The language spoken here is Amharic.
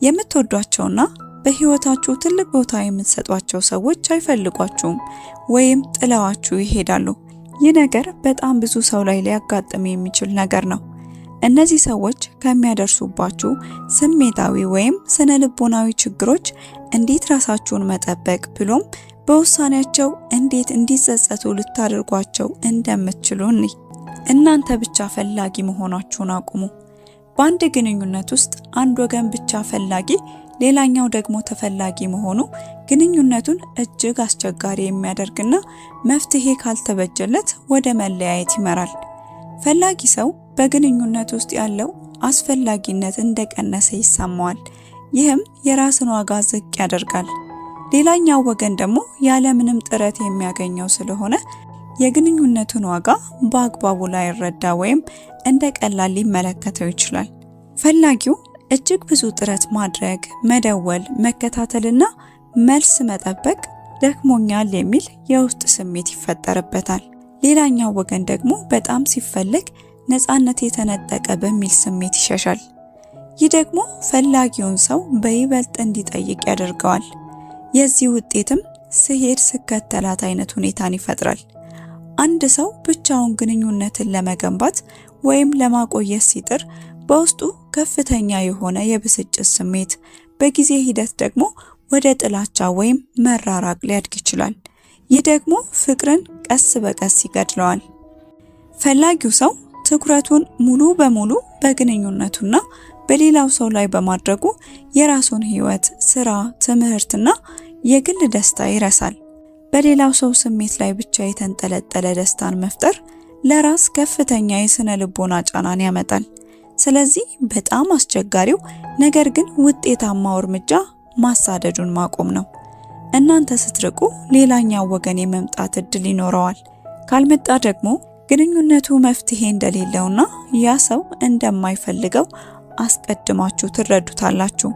የምትወዷቸውና በህይወታችሁ ትልቅ ቦታ የምትሰጧቸው ሰዎች አይፈልጓችሁም ወይም ጥለዋችሁ ይሄዳሉ። ይህ ነገር በጣም ብዙ ሰው ላይ ሊያጋጥም የሚችል ነገር ነው። እነዚህ ሰዎች ከሚያደርሱባችሁ ስሜታዊ ወይም ስነ ልቦናዊ ችግሮች እንዴት ራሳችሁን መጠበቅ ብሎም በውሳኔያቸው እንዴት እንዲጸጸቱ ልታደርጓቸው እንደምትችሉ እናንተ ብቻ ፈላጊ መሆናችሁን አቁሙ። በአንድ ግንኙነት ውስጥ አንድ ወገን ብቻ ፈላጊ ሌላኛው ደግሞ ተፈላጊ መሆኑ ግንኙነቱን እጅግ አስቸጋሪ የሚያደርግና መፍትሄ ካልተበጀለት ወደ መለያየት ይመራል። ፈላጊ ሰው በግንኙነት ውስጥ ያለው አስፈላጊነት እንደቀነሰ ይሰማዋል። ይህም የራስን ዋጋ ዝቅ ያደርጋል። ሌላኛው ወገን ደግሞ ያለምንም ጥረት የሚያገኘው ስለሆነ የግንኙነቱን ዋጋ በአግባቡ ላይረዳ ወይም እንደ ቀላል ሊመለከተው ይችላል። ፈላጊው እጅግ ብዙ ጥረት ማድረግ፣ መደወል፣ መከታተልና መልስ መጠበቅ ደክሞኛል የሚል የውስጥ ስሜት ይፈጠርበታል። ሌላኛው ወገን ደግሞ በጣም ሲፈልግ ነፃነት የተነጠቀ በሚል ስሜት ይሸሻል። ይህ ደግሞ ፈላጊውን ሰው በይበልጥ እንዲጠይቅ ያደርገዋል። የዚህ ውጤትም ስሄድ ስከተላት አይነት ሁኔታን ይፈጥራል። አንድ ሰው ብቻውን ግንኙነትን ለመገንባት ወይም ለማቆየት ሲጥር በውስጡ ከፍተኛ የሆነ የብስጭት ስሜት፣ በጊዜ ሂደት ደግሞ ወደ ጥላቻ ወይም መራራቅ ሊያድግ ይችላል። ይህ ደግሞ ፍቅርን ቀስ በቀስ ይገድለዋል። ፈላጊው ሰው ትኩረቱን ሙሉ በሙሉ በግንኙነቱና በሌላው ሰው ላይ በማድረጉ የራሱን ህይወት፣ ስራ፣ ትምህርትና የግል ደስታ ይረሳል። በሌላው ሰው ስሜት ላይ ብቻ የተንጠለጠለ ደስታን መፍጠር ለራስ ከፍተኛ የስነ ልቦና ጫናን ያመጣል። ስለዚህ በጣም አስቸጋሪው ነገር ግን ውጤታማው እርምጃ ማሳደዱን ማቆም ነው። እናንተ ስትርቁ ሌላኛው ወገን የመምጣት እድል ይኖረዋል። ካልመጣ ደግሞ ግንኙነቱ መፍትሄ እንደሌለውና ያ ሰው እንደማይፈልገው አስቀድማችሁ ትረዱታላችሁ።